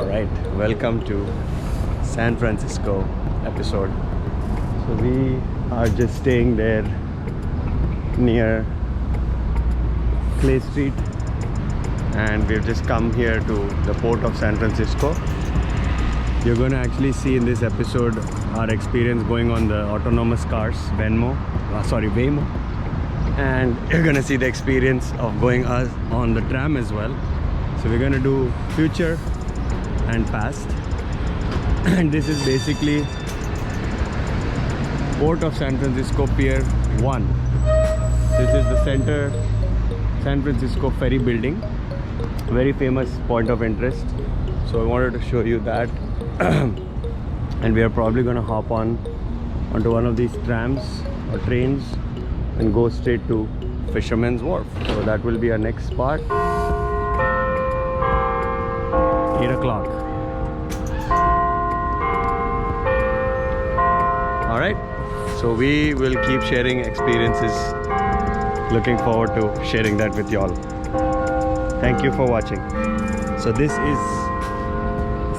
Alright, welcome to San Francisco episode. So we are just staying there near Clay Street, and we've just come here to the port of San Francisco. You're going to actually see in this episode our experience going on the autonomous cars, Waymo, and you're going to see the experience of going on the tram as well. So we're going to do future and past, and this is basically Port of San Francisco Pier 1. This is the center San Francisco ferry building, very famous point of interest. So I wanted to show you that. And we are probably going to hop onto one of these trams or trains and go straight to Fisherman's Wharf. So that will be our next spot. 8 o'clock. Alright, so we will keep sharing experiences. Looking forward to sharing that with y'all. Thank you for watching. So this is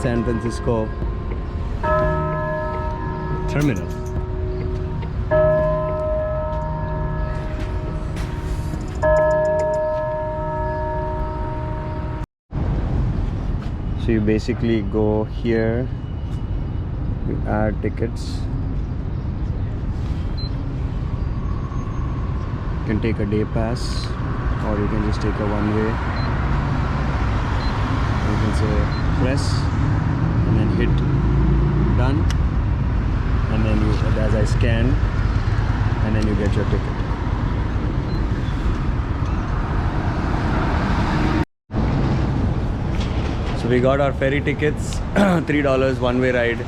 San Francisco terminal. So you basically go here, you add tickets. You can take a day pass, or you can just take a one-way. You can say press and then hit done, and then you, as I scan, and then you get your ticket. So we got our ferry tickets, $3 one-way ride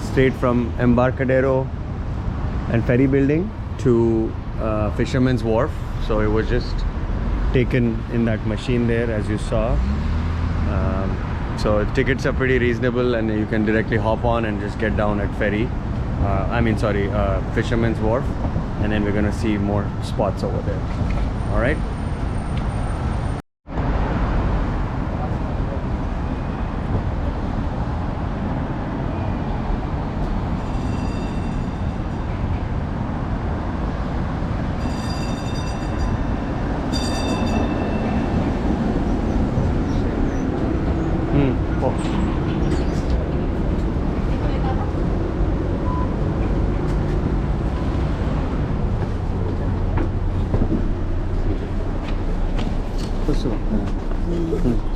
straight from Embarcadero and ferry building to Fisherman's Wharf. So it was just taken in that machine there, as you saw. So tickets are pretty reasonable, and you can directly hop on and just get down at Fisherman's Wharf, and then we're gonna see more spots over there. All right.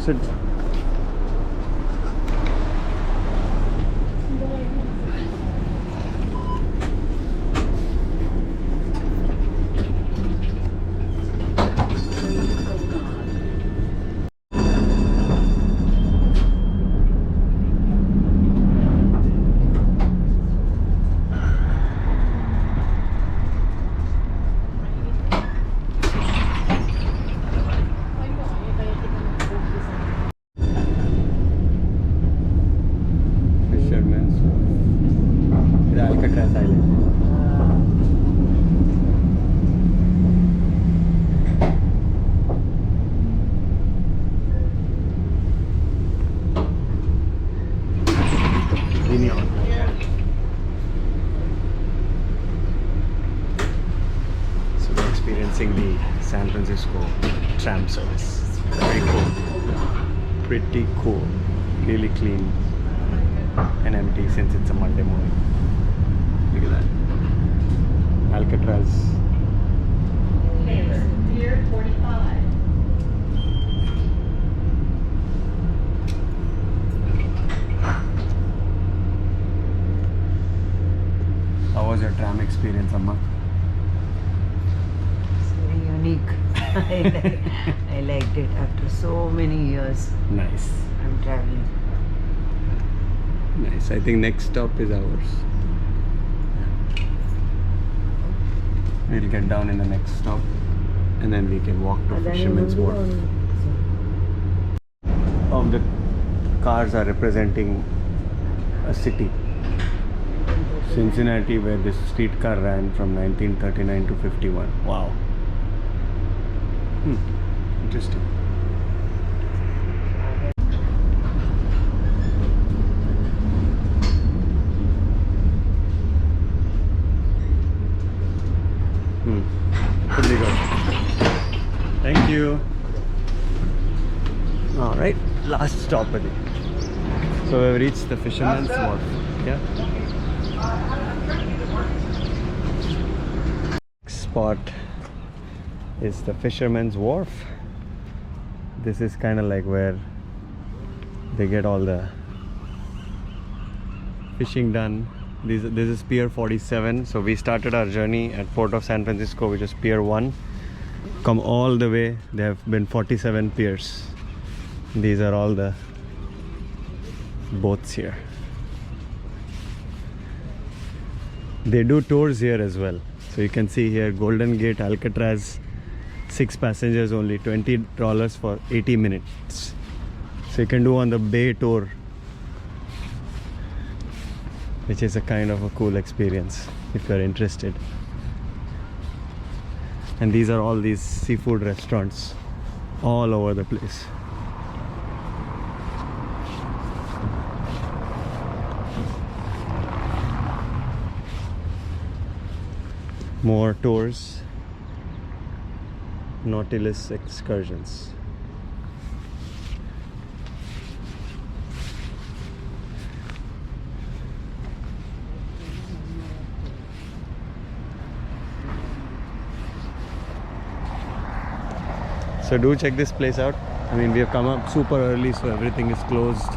Sit. Alcatrez Island. So we're experiencing the San Francisco tram service. It's very cool. Pretty cool. Really clean and empty since it's a Monday morning. Look at that. Alcatrez. Pier 45. How was your tram experience, Amma? It's very unique. I liked it after so many years. Nice. I'm traveling. Nice. I think next stop is ours. We'll get down in the next stop, and then we can walk to Fisherman's Wharf. The cars are representing a city, Cincinnati, where this streetcar ran from 1939 to 51. Wow. Interesting. last stop of it. So we've reached the Fisherman's Wharf. Yeah. Spot is the Fisherman's Wharf. This is kind of like where they get all the fishing done. This is Pier 47. So we started our journey at Port of San Francisco, which is Pier 1. Come all the way. There have been 47 piers. These are all the boats here. They do tours here as well. So you can see here Golden Gate, Alcatraz, 6 passengers only, $20 for 80 minutes. So you can do on the bay tour, which is a kind of a cool experience if you're interested. And these are all these seafood restaurants all over the place. More tours. Nautilus excursions. So do check this place out. I mean, we have come up super early, so everything is closed,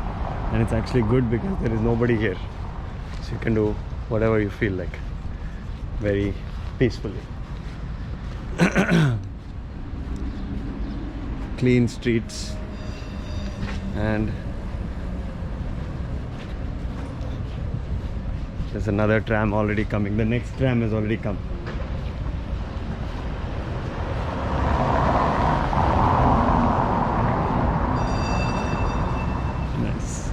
and it's actually good because there is nobody here. So you can do whatever you feel like, very peacefully. Clean streets, and there's another tram already coming. The next tram has already come. Nice.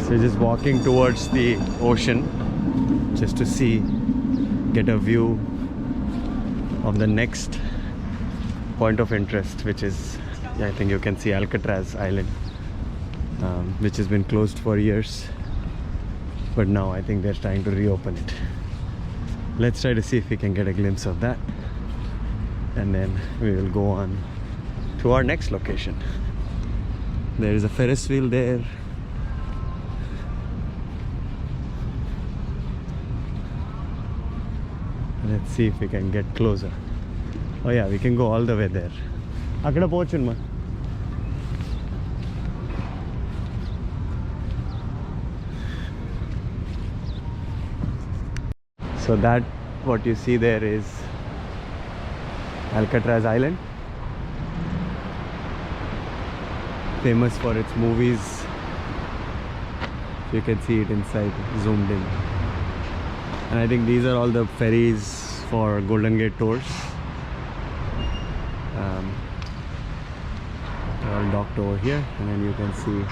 So just walking towards the ocean just to see, get a view of the next point of interest, which is, I think you can see Alcatrez Island, which has been closed for years, but now I think they're trying to reopen it. Let's try to see if we can get a glimpse of that, and then we will go on to our next location. There is a Ferris wheel there. Let's see if we can get closer. Oh yeah, we can go all the way there. Akkada pochunma. So that what you see there is Alcatrez Island, famous for its movies. So you can see it inside, zoomed in. And I think these are all the ferries for Golden Gate tours. They're all docked over here, and then you can see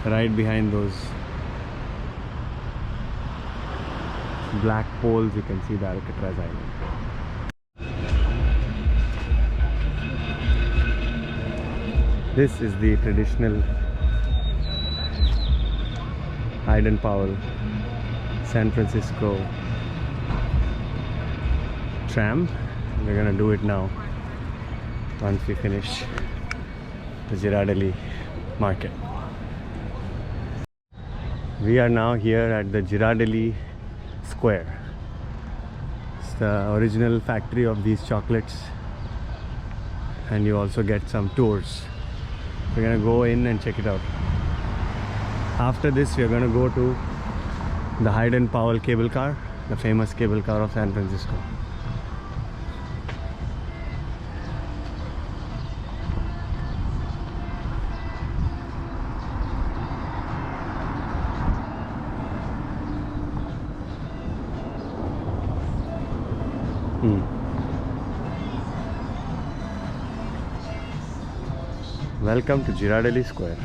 right behind those black poles, you can see the Alcatrez Island. This is the traditional Hayden-Powell San Francisco tram. We're gonna do it now once we finish the Ghirardelli market. We are now here at the Ghirardelli Square. It's the original factory of these chocolates, and you also get some tours. We're gonna go in and check it out. After this, we're gonna go to the Hayden-Powell cable car, the famous cable car of San Francisco. Welcome to Ghirardelli Square.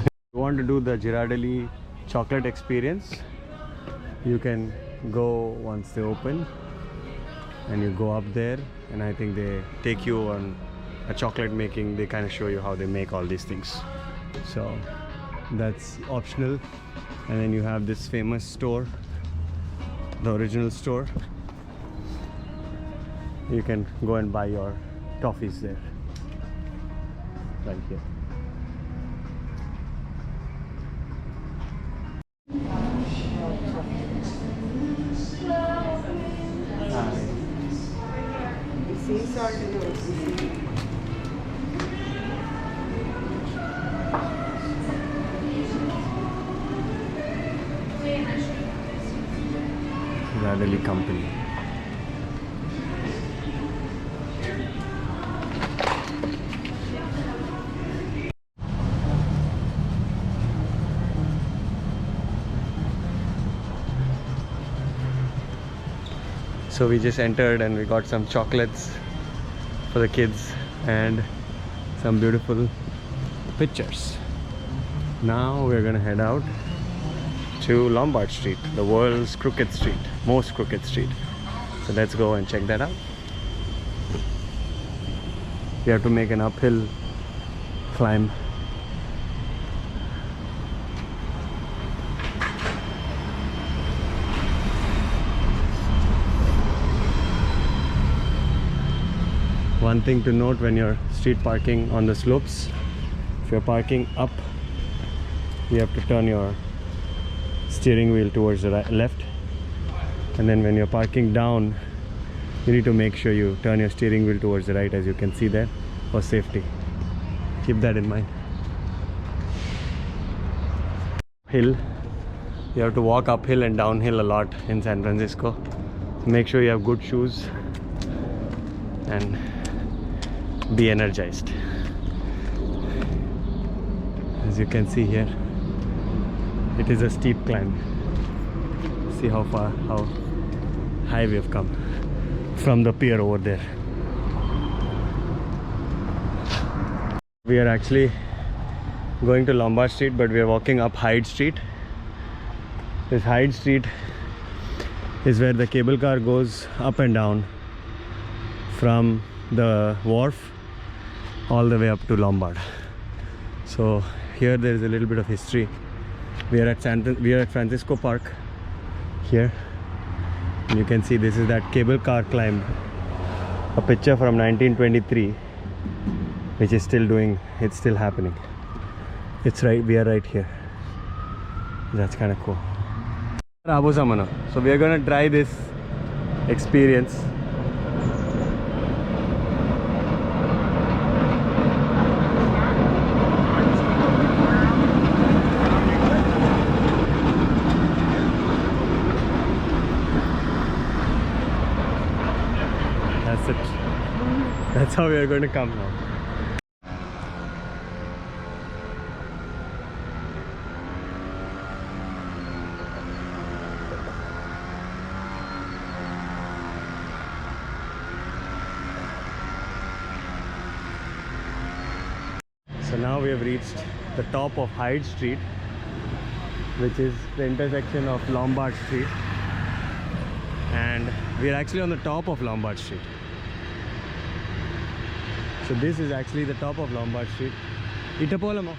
If you want to do the Ghirardelli chocolate experience, you can go once they open. and you go up there, and I think they take you on a chocolate making. They kind of show you how they make all these things, so that's optional. And then you have this famous store, the original store. You can go and buy your toffees there, right here. Sea salt Ghirardelli company. So we just entered and we got some chocolates for the kids and some beautiful pictures. Now we're gonna head out to Lombard Street, the world's crooked street, most crooked street. So let's go and check that out. We have to make an uphill climb. One thing to note when you're street parking on the slopes, if you're parking up, you have to turn your steering wheel towards the left, and then when you're parking down, you need to make sure you turn your steering wheel towards the right, as you can see there, for safety. Keep that in mind. Hill, you have to walk uphill and downhill a lot in San Francisco. Make sure you have good shoes and be energized. As you can see here, it is a steep climb. See how high we have come from the pier over there. We are actually going to Lombard Street, but we are walking up Hyde Street. This Hyde Street is where the cable car goes up and down from the Wharf all the way up to Lombard. So here there is a little bit of history. We are at Francisco Park here, and you can see this is that cable car climb, a picture from 1923, which is still happening. It's right, we are right here. That's kind of cool. So we are gonna try this experience. That's it. That's how we are going to come now. So now we have reached the top of Hyde Street, which is the intersection of Lombard Street, and we are actually on the top of Lombard Street. So this is actually the top of Lombard Street. Itapolamo.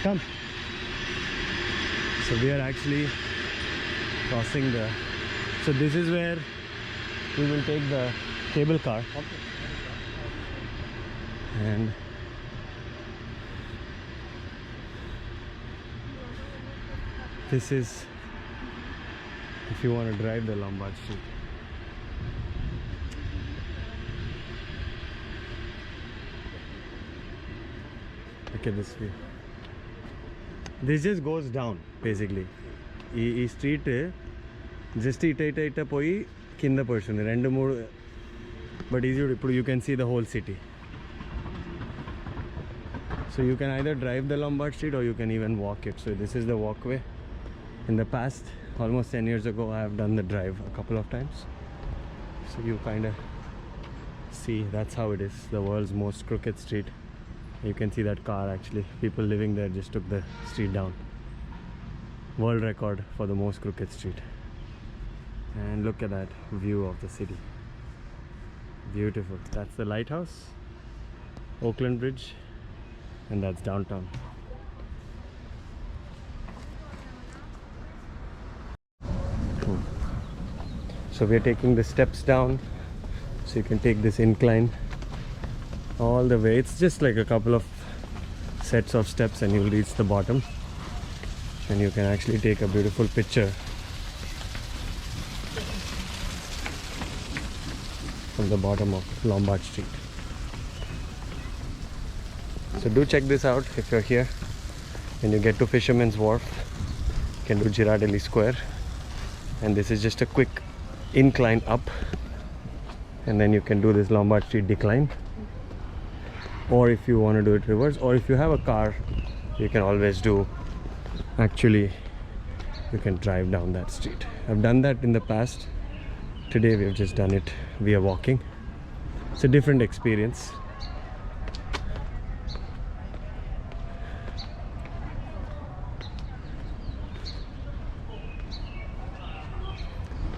Come. So we are actually crossing the... So this is where we will take the cable car. Okay. And this is if you want to drive the Lombard Street. Look at this view. This just goes down basically. This street just ita poi kinda person rendu moodu, but you can see the whole city. So you can either drive the Lombard Street or you can even walk it. So this is the walkway. In the past, almost 10 years ago, I have done the drive a couple of times. So you kind of see that's how it is, the world's most crooked street. You can see that car actually. People living there just took the street down. World record for the most crooked street. And look at that view of the city. Beautiful. That's the lighthouse, Oakland Bridge, and that's downtown. So we're taking the steps down, so you can take this incline all the way. It's just like a couple of sets of steps and you'll reach the bottom, and you can actually take a beautiful picture from the bottom of Lombard Street. So do check this out if you're here. When you get to Fisherman's Wharf, you can do Ghirardelli Square, and this is just a quick incline up, and then you can do this Lombard Street decline. Or if you want to do it reverse, or if you have a car, you can always do, actually you can drive down that street. I've done that in the past. Today we've just done it via walking. It's a different experience.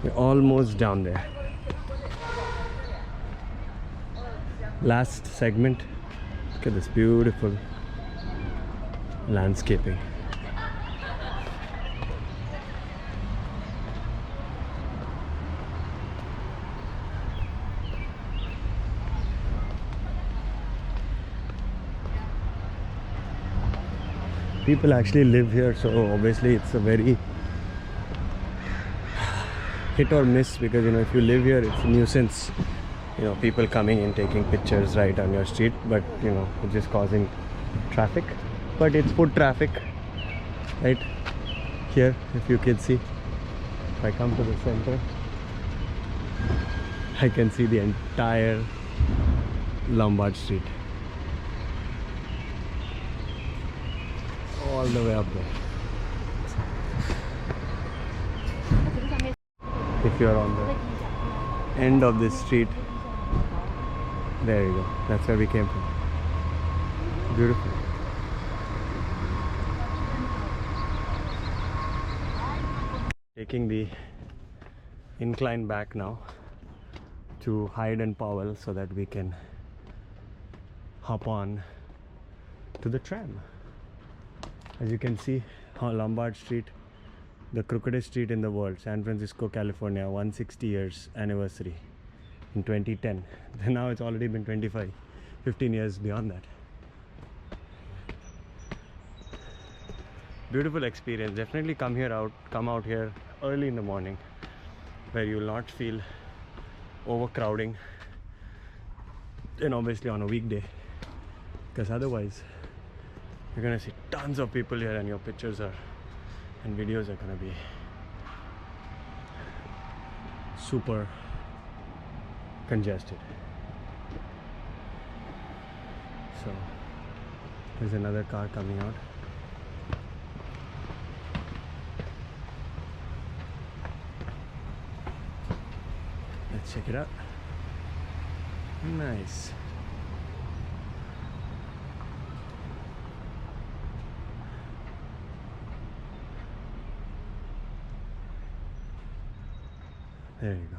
We're almost down there. Last segment. Look at this beautiful landscaping. People actually live here, so obviously it's a very hit or miss, because if you live here, it's a nuisance. People coming in taking pictures right on your street, but it's just causing traffic. But it's foot traffic right here. If you can see, if I come to the center, I can see the entire Lombard Street all the way up there. If you're on the end of this street, there you go. That's where we came from. Beautiful. Taking the incline back now to Hyde and Powell so that we can hop on to the tram. As you can see, on Lombard Street, the crookedest street in the world, San Francisco, California, 160 years anniversary in 2010. Now it's already been 15 years beyond that. Beautiful experience. Definitely come out here early in the morning, where you will not feel overcrowding, and obviously on a weekday, because otherwise you're gonna see tons of people here, and your pictures and videos are gonna be super congested. So there's another car coming out. Let's check it out. Nice. There you go.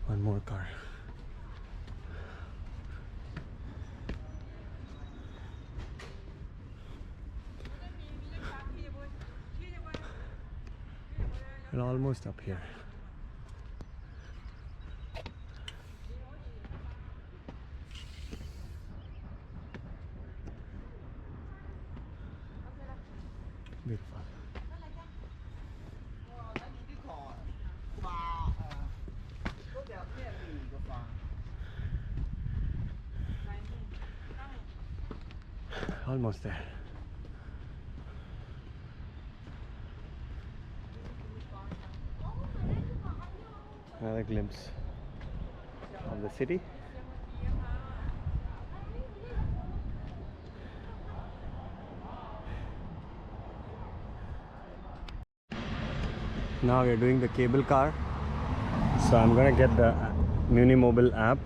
One more car. We're almost up here. Beautiful. Almost there. Another glimpse of the city. Now we're doing the cable car, so I'm gonna get the Munimobile app.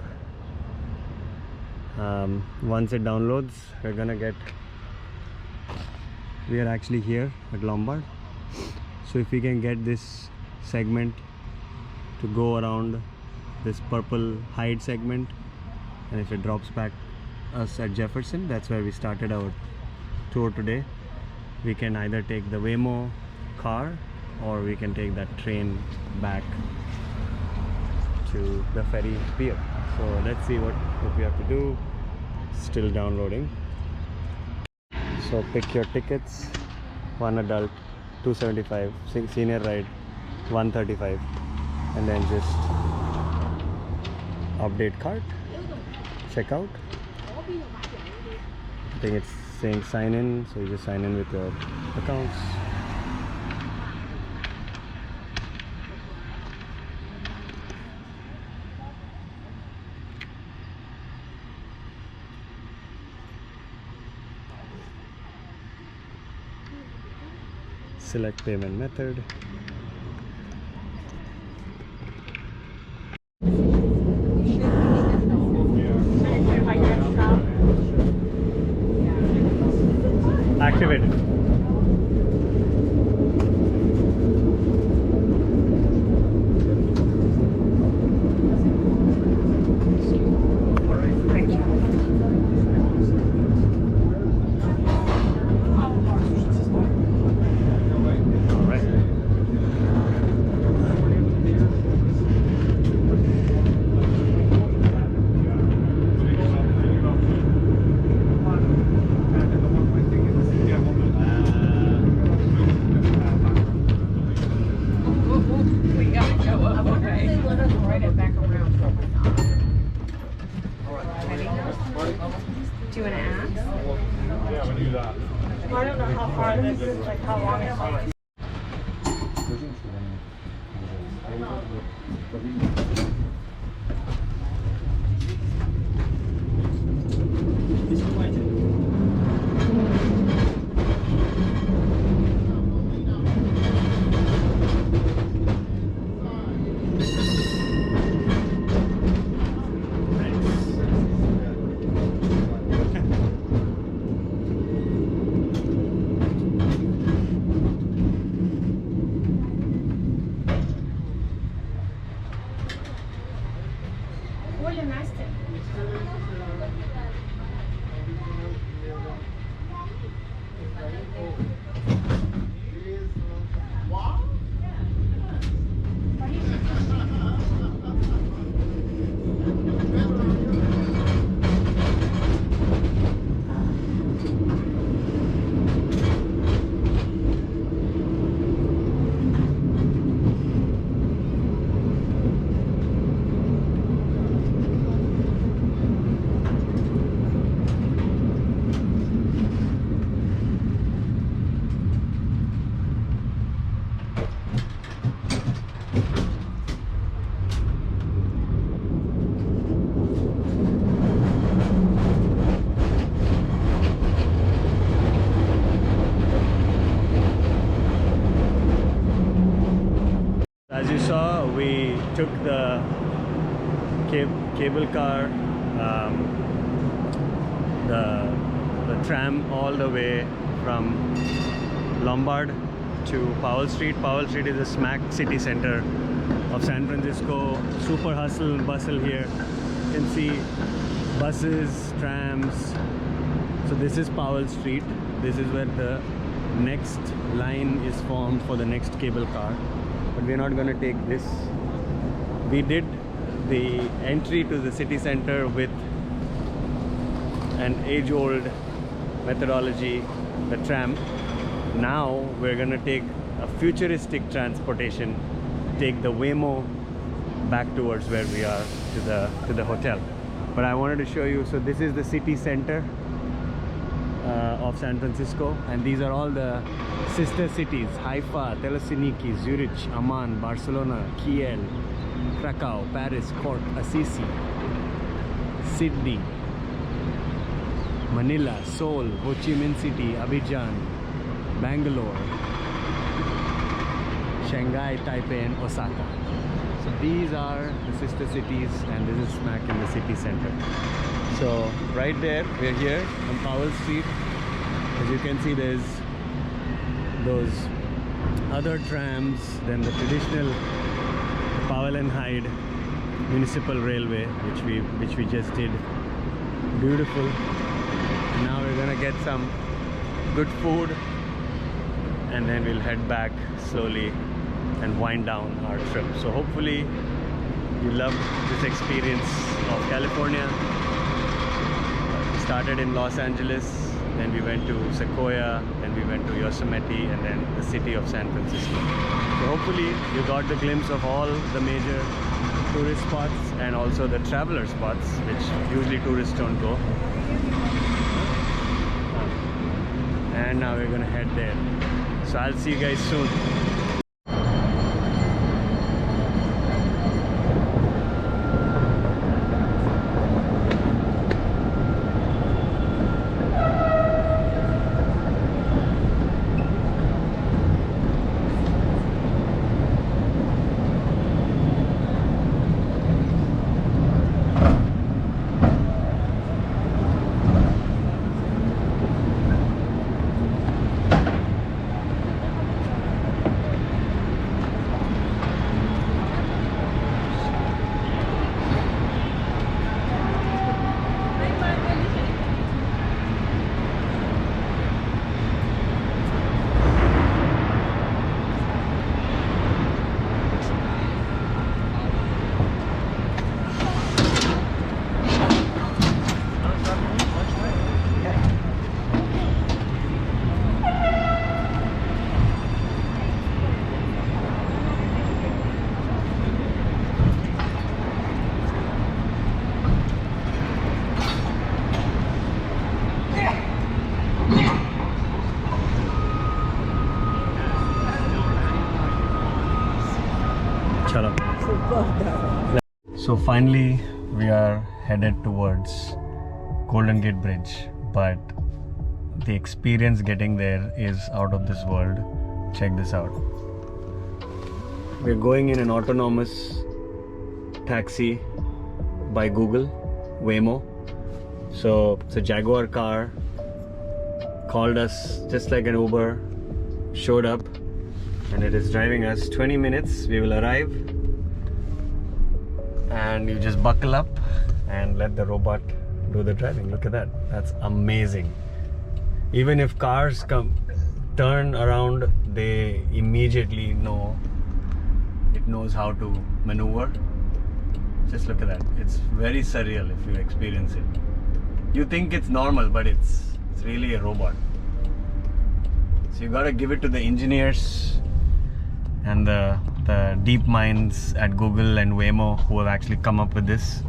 Once it downloads, we are actually here at Lombard. So if we can get this segment to go around this purple hide segment, and if it drops back us at Jefferson, that's where we started our tour today. We can either take the Waymo car or we can take that train back to the ferry pier. So let's see what we have to do. Still downloading. So pick your tickets. One adult $275, senior ride $135, and then just update cart, check out. I think it's saying sign in, so you just sign in with your accounts. Select payment method. Activated. As you saw, we took the cable car, the tram all the way from Lombard to Powell Street. Powell Street is the smack city center of San Francisco. Super hustle and bustle here. You can see buses, trams. So this is Powell Street. This is where the next line is formed for the next cable car. But we're not going to take this. We did the entry to the city center with an age-old methodology, the tram. Now we're going to take a futuristic transportation, take the Waymo back towards where we are to the hotel. But I wanted to show you, so this is the city center of San Francisco, and these are all the sister cities: Haifa, Thessaloniki, Zurich, Amman, Barcelona, Kiel, Krakow, Paris, Cork, Assisi, Sydney, Manila, Seoul, Ho Chi Minh City, Abidjan, Bangalore, Shanghai, Taipei and Osaka. So these are the sister cities, and this is smack in the city center. So right there, we're here on Powell Street. As you can see, there's those other trams, then the traditional Powell and Hyde Municipal Railway, which we just did. Beautiful. And now we're gonna get some good food, and then we'll head back slowly and wind down our trip. So hopefully you love this experience of California. We started in Los Angeles, then we went to Sequoia, then we went to Yosemite, and then the city of San Francisco. So hopefully you got the glimpse of all the major tourist spots and also the traveler spots, which usually tourists don't go. And now we're gonna head there. So I'll see you guys soon. So finally we are headed towards Golden Gate Bridge, but the experience getting there is out of this world. Check this out. We're going in an autonomous taxi by Google, Waymo. So it's a Jaguar car, called us just like an Uber, showed up, and it is driving us 20 minutes. We will arrive, and you just buckle up and let the robot do the driving. Look at that. That's amazing. Even if cars turn around, they immediately know. It knows how to maneuver. Just look at that. It's very surreal if you experience it. You think it's normal, but it's really a robot. So you gotta give it to the engineers and the deep minds at Google and Waymo who have actually come up with this.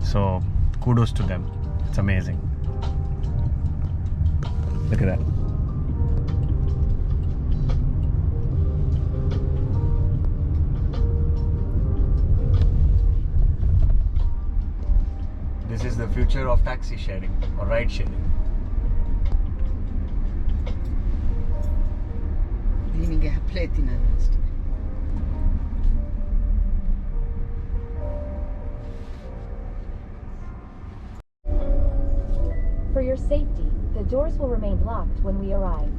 So kudos to them. It's amazing. Look at that. This is the future of taxi sharing or ride sharing. For your safety, the doors will remain locked when we arrive.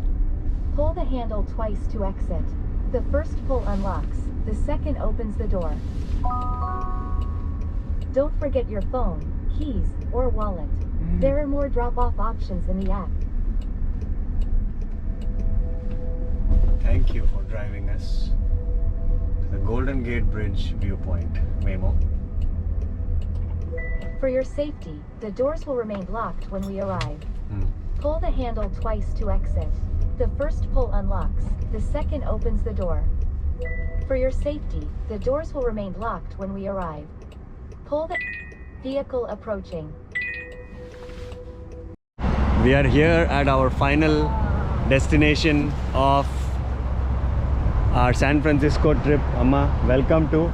Pull the handle twice to exit. The first pull unlocks, the second opens the door. Don't forget your phone, keys, or wallet. There are more drop-off options in the app. Thank you for driving us to the Golden Gate Bridge viewpoint, Waymo. For your safety, the doors will remain locked when we arrive. Pull the handle twice to exit. The first pull unlocks, the second opens the door. For your safety, the doors will remain locked when we arrive. Pull the vehicle approaching. We are here at our final destination of our San Francisco trip. Amma, welcome to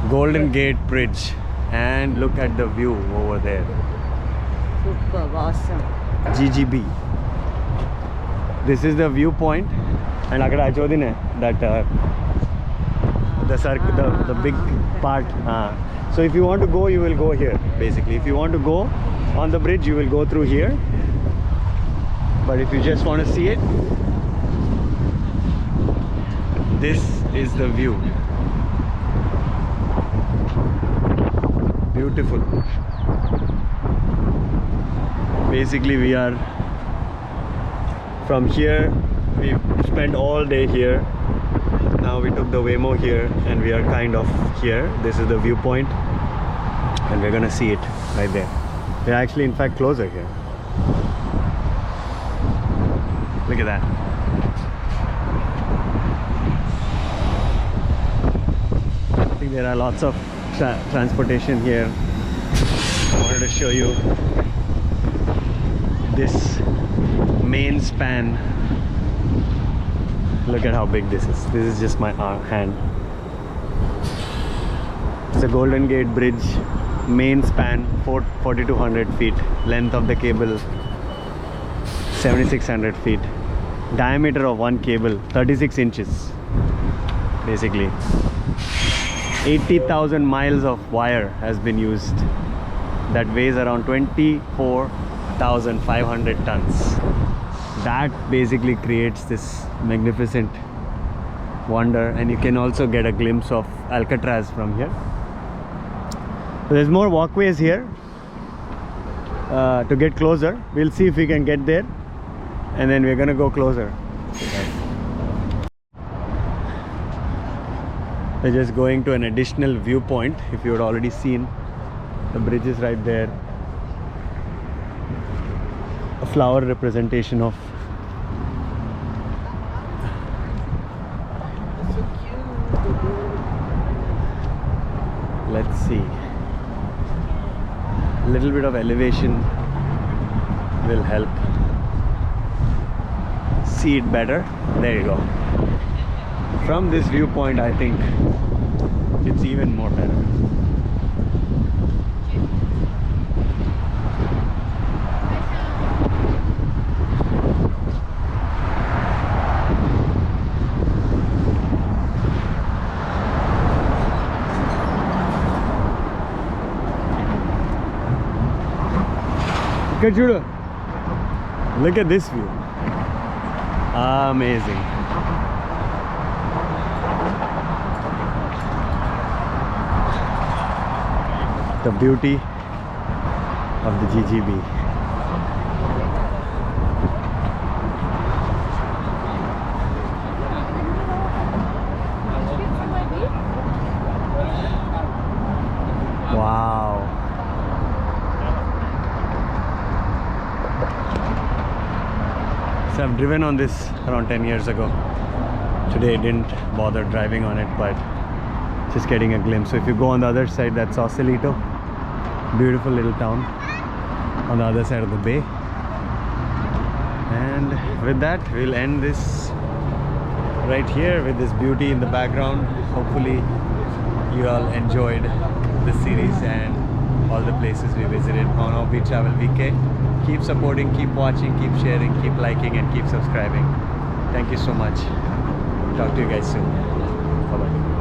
Golden Gate Bridge. And look at the view over there. Super awesome. GGB. This is the viewpoint, and akada chodine that the big part. So if you want to go, you will go here. Basically, if you want to go on the bridge, you will go through here. But if you just want to see it, this is the view. Beautiful. Basically we are from here, we spent all day here. Now we took the Waymo here and we are kind of here. This is the viewpoint and we're gonna see it right there. We're actually in fact closer here. Look at that. I think there are lots of transportation here. I wanted to show you this main span. Look at how big this is. This is just my hand. It's a Golden Gate Bridge, main span, 4,200 feet. Length of the cable, 7,600 feet. Diameter of one cable, 36 inches. Basically. 80,000 miles of wire has been used. That weighs around 24,500 tons. That basically creates this magnificent wonder, and you can also get a glimpse of Alcatraz from here. So there's more walkways here to get closer. We'll see if we can get there, and then we're gonna go closer. We're just going to an additional viewpoint. If you had already seen, the bridge is right there. A flower representation of let's see, a little bit of elevation will help see it better. There you go. From this viewpoint I think it's even more better. Look at this view. Amazing. The beauty of the GGB. Wow. So I've driven on this around 10 years ago. Today didn't bother driving on it, but just getting a glimpse. So if you go on the other side, that's Sausalito. Beautiful little town on the other side of the bay. And with that, we'll end this right here with this beauty in the background. Hopefully you all enjoyed the series and all the places we visited on Offbeat Travel VK. Keep supporting, keep watching, keep sharing, keep liking, and keep subscribing. Thank you so much. Talk to you guys soon. Bye bye.